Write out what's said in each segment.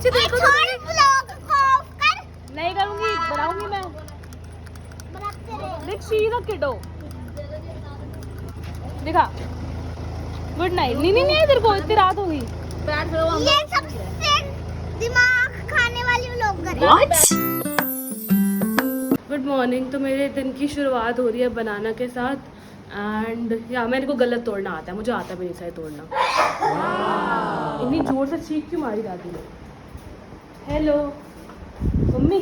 पीछे देखो तो नहीं करूंगी, बनाऊंगी मैं। देख शी इज अ किडो। दिखा। Good night. नहीं नहीं नहीं, तेरे को इतनी रात हो गई। ये सबसे दिमाग खाने वाली लोग करें। Good morning. तो मेरे दिन की शुरुआत हो रही है बनाना के साथ एंड या मेरे को गलत तोड़ना आता है, मुझे आता भी नहीं सही तोड़ना। इतनी जोर से चीख क्यों मारी दादी ने? हेलो मम्मी,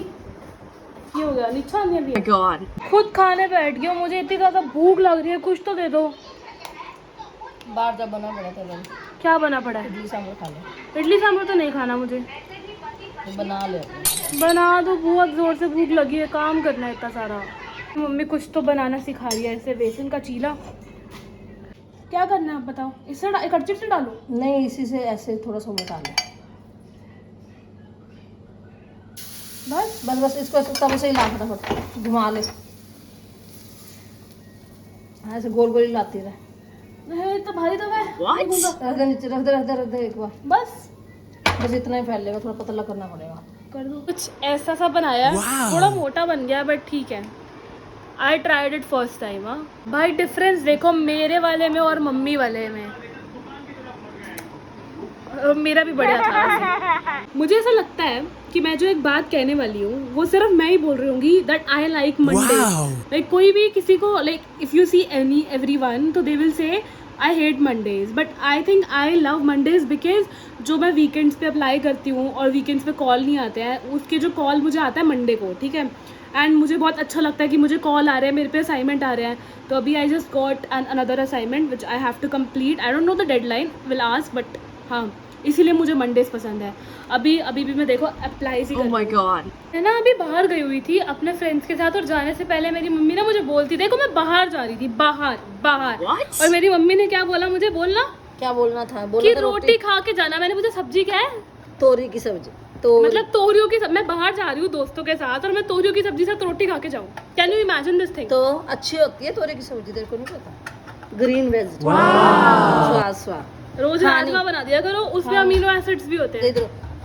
क्या हो गया? नीचा नहीं अभी गॉड। खुद खाने बैठ गया, मुझे इतनी ज़्यादा भूख लग रही है, कुछ तो दे दो। बाहर जब बना पड़ा था मैंने। क्या बना पड़ा है? इडली सांभर खा लो। इडली सांभर तो नहीं खाना मुझे। तो बना ले। बना दो, बहुत जोर से भूख लगी है, काम करना है इतना सारा। मम्मी कुछ तो बनाना सिखा रही है, ऐसे बेसन का चीला। क्या करना है आप बताओ? इससे कड़छी से डालो? नहीं, इसी से ऐसे थोड़ा सा उलटा लो। बस बस बस इसको तब से हिला, फटाफट घुमा ले। ऐसे गोल गोल हिलाती रहे। नहीं तो भारी तो है। रख दे नीचे, रख दे एक बार। बस बस इतना ही फैलेगा, थोड़ा पतला करना पड़ेगा। कर दो। कुछ ऐसा सा बनाया, थोड़ा मोटा बन गया बट ठीक है। I tried it first time. हाँ भाई, डिफरेंस देखो मेरे वाले में और मम्मी वाले में। मेरा भी बढ़िया था वैसे। मुझे ऐसा लगता है कि मैं जो एक बात कहने वाली हूँ वो सिर्फ मैं ही बोल रही होंगी, that I like Monday. Like कोई भी किसी को, like if you see everyone तो they will say I hate Mondays, but I think I love Mondays because जो मैं वीकेंड्स पे अप्लाई करती हूँ और वीकेंड्स पे कॉल नहीं आते हैं, उसके जो कॉल मुझे आता है मंडे को, ठीक है। एंड मुझे बहुत अच्छा लगता है कि मुझे कॉल आ रहे हैं, मेरे पे असाइनमेंट आ रहे हैं। तो अभी I just got another assignment which I have to complete. I don't know the deadline, will ask, but हाँ इसीलिए मुझे मंडेज पसंद है। अभी भी मैं देखो अप्लाई सी कर मैं ना अभी बाहर गई हुई थी अपने फ्रेंड्स के साथ, और जाने से पहले मेरी मम्मी ना मुझे बोलती, देखो मैं बाहर जा रही थी, बाहर। और मेरी मम्मी ने क्या बोला मुझे? बोलना क्या बोलना था? कि रोटी खा के जाना। मैंने मुझे सब्जी क्या है? तोरी की सब्जी। तो मतलब तोरियों की मैं बाहर जा रही हूँ दोस्तों के साथ और मैं तोरियों की सब्जी साथ रोटी खा के जाऊँ। Can you imagine this thing? तो अच्छी होती है तोरी की सब्जी, तेरे को नहीं पता? ग्रीन वेजिटेबल, स्वाद। रोज राजमा बना दिया करो, उसमें अमीनो एसिड्स भी होते हैं।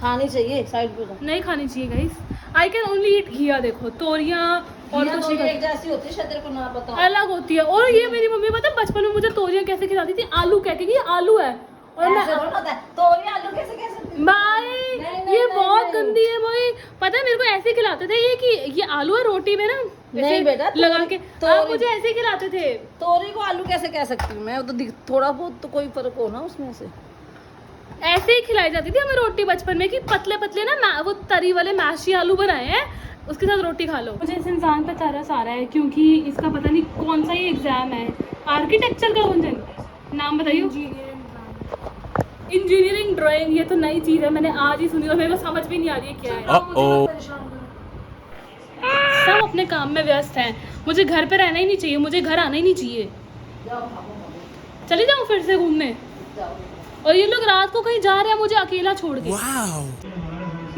खानी चाहिए, साइड पे नहीं खानी चाहिए गाइस। आई कैन ओनली ईट घिया। देखो तोरियां और कुछ नहीं, एक जैसी होती है, शायद तेरे को ना पता, अलग होती है। और ये मेरी मम्मी पता है बचपन में मुझे तोरियां कैसे खिलाती थी? आलू कह के, ये आलू है और मैं तोरी आलू कैसे भाई ये बहुत गंदी है भाई। पता है मेरे को ऐसे खिलाते थे ये कि ये आलू है रोटी में ना, नहीं बेटा लगा के आप मुझे ऐसे खिलाते थे। तोरी को आलू कैसे कह सकती हूँ मैं? तो थोड़ा बहुत तो कोई फर्क हो ना उसमें से। ऐसे ही खिलाई जाती थी हमें रोटी बचपन में कि पतले पतले ना वो तरी वाले मैशी आलू बनाए हैं, उसके साथ रोटी खा लो। मुझे इस इंसान पे तरस आ रहा है क्योंकि इसका पता नहीं कौन सा ही एग्जाम है, आर्किटेक्चर का। कौन नाम बताइए? Engineering drawing. ये तो नई चीज है, मैंने आज ही सुनी और मेरे को समझ भी नहीं आ रही है क्या है। सब अपने काम में व्यस्त हैं, मुझे घर पे रहना ही नहीं चाहिए, मुझे घर आना ही नहीं चाहिए। चली जाऊँ फिर से घूमने? और ये लोग रात को कहीं जा रहे हैं मुझे अकेला छोड़ के।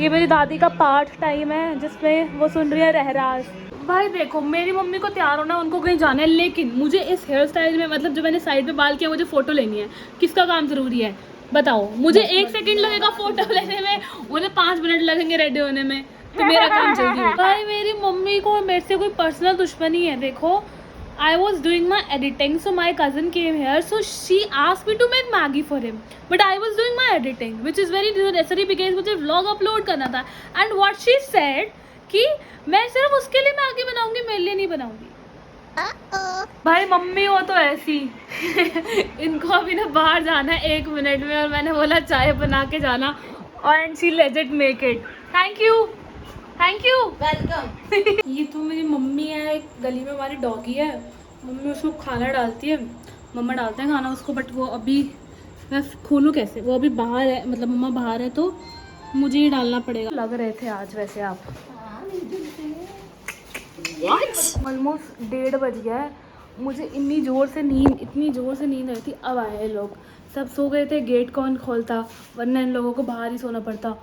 ये मेरी दादी का पाठ टाइम है जिसमें वो सुन रही है रहरास। भाई देखो मेरी मम्मी को तैयार होना है, उनको कहीं जाना है, लेकिन मुझे इस हेयर स्टाइल में, मतलब जो मैंने साइड में बाल किया, मुझे फोटो लेनी है। किसका काम जरूरी है बताओ? मुझे 1 सेकंड लगेगा फोटो लेने में, उन्हें 5 मिनट लगेंगे रेडी होने में, तो मेरा काम जल्दी हो। भाई मेरी मम्मी को मेरे से कोई पर्सनल दुश्मनी है। देखो I was doing my editing, so my cousin came here, so she asked me to make Maggi for him, but I was doing my editing, which is very necessary because मुझे vlog upload करना था। And what she said कि मैं सिर्फ उसके लिए Maggi बनाऊंगी, मेरे लिए नहीं बनाऊंगी। भाई मम्मी हो तो ऐसी इनको अभी ना बाहर जाना है 1 मिनट में, और मैंने बोला चाय बना के जाना, and she legit make it. Thank you. Thank you, welcome. ये तो मेरी मम्मी है, एक गली में हमारी डॉगी है, मम्मी उसको खाना डालती है, मम्मा डालते हैं खाना उसको, बट वो अभी मैं खोलूँ कैसे? वो अभी बाहर है, मतलब मम्मा बाहर है तो मुझे ही डालना पड़ेगा। लग रहे थे आज वैसे आप। ऑलमोस्ट 1:30 बज गया है, मुझे इतनी ज़ोर से नींद आई थी। अब आए हैं लोग, सब सो गए थे, गेट कौन खोलता, वरना इन लोगों को बाहर ही सोना पड़ता।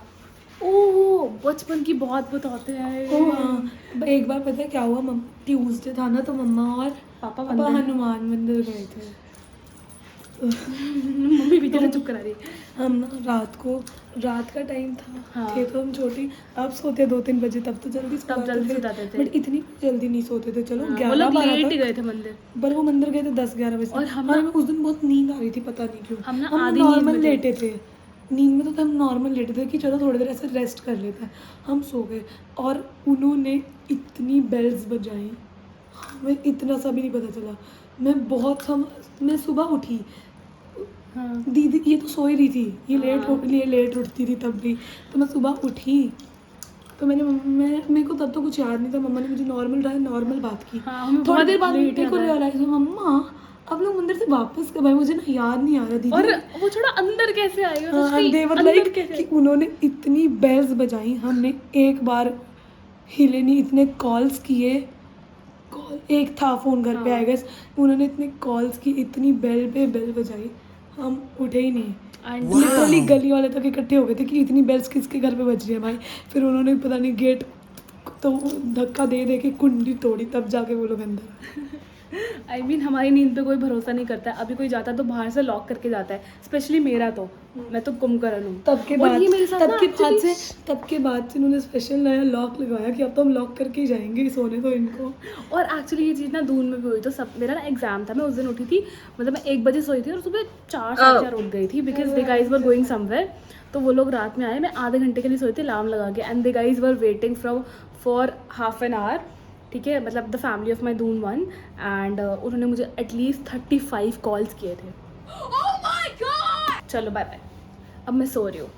ओह बचपन की बहुत बताते हैं। हाँ, एक बार पता है क्या हुआ? ट्यूसडे था ना, तो मम्मा और पापा हनुमान मंदिर गए थे। मम्मी भी तेरे चुप करा रही है। हम ना रात का टाइम था, हाँ। थे तो हम छोटी, अब सोते 2-3 बजे, तब तो जल्दी तब जल्दी सुलाते थे। बट इतनी जल्दी नहीं सोते थे। चलो हाँ, वो 11 लोग 12 लेट ही तक, गए थे मंदिर। पर वो मंदिर गए थे 10-11 बजे। और हम और ना- हमें उस दिन बहुत नींद आ रही थी, पता नहीं क्यों। हम ना हम आधी नींद नॉर्मल में थे। लेटे थे, नींद में तो थे, हम नॉर्मल लेटे थे कि चलो थोड़ी देर ऐसे रेस्ट कर लेते हैं। हम सो गए और उन्होंने इतनी बेल्स बजाई, हमें इतना सा भी नहीं पता चला। मैं सुबह उठी, हाँ। दीदी ये तो सो ही रही थी, ये लेट उठती थी तब भी। तो मैं सुबह उठी तो मेरे को तब तो कुछ याद नहीं था। मम्मा ने मुझे नॉर्मल बात की। हाँ, हमें थोड़ी बहुत देर बाद लेट मेरे को याद आया। रियलाइज हुआ, मम्मा अब लोग मंदिर से वापस कब आए, मुझे ना याद नहीं आ रहा दीदी। और वो थोड़ा अंदर कैसे आई? और उसकी देवर अंदर लाइक कैसे? कि उन्होंने इतनी बेल्स बजाई, हमने एक बार हिले नहीं, इतने कॉल्स किए। कॉल एक था फ़ोन घर पे, आई गेस उन्होंने इतने कॉल्स की, इतनी बेल पे बेल बजाई, हम उठे ही नहीं। And- लिटरली गली वाले तक इकट्ठे हो गए थे कि इतनी बेल्स किसके घर पे बज रही है भाई। फिर उन्होंने पता नहीं गेट तो धक्का दे के कुंडी तोड़ी, तब जाके वो लोग अंदर। I mean, हमारी नींद पे कोई भरोसा नहीं करता है। अभी कोई जाता है तो बाहर से लॉक करके जाता है, स्पेशली मेरा तो। मैं तो कुंभकर्ण हूँ। तब के और बाद ये मेरे साथ ना actually- तब के बाद से उन्होंने स्पेशल नया लॉक लगाया कि अब तो हम लॉक करके ही जाएंगे, सोने तो इनको। और एक्चुअली ये चीज़ ना दून में भी हुई। तो सब मेरा ना एग्जाम था, मैं उस दिन उठी थी, मतलब मैं 1 बजे सोई थी और सुबह 4-4 उठ गई थी, because they guys were going somewhere. तो वो लोग रात में आए, मैं आधे घंटे के लिए सोई थी अलार्म लगा के, and they guys were waiting for half an hour. ठीक है, मतलब the family of my Doon one, and उन्होंने मुझे एटलीस्ट 35 कॉल्स किए थे। चलो बाय बाय, अब मैं सो रही हूँ।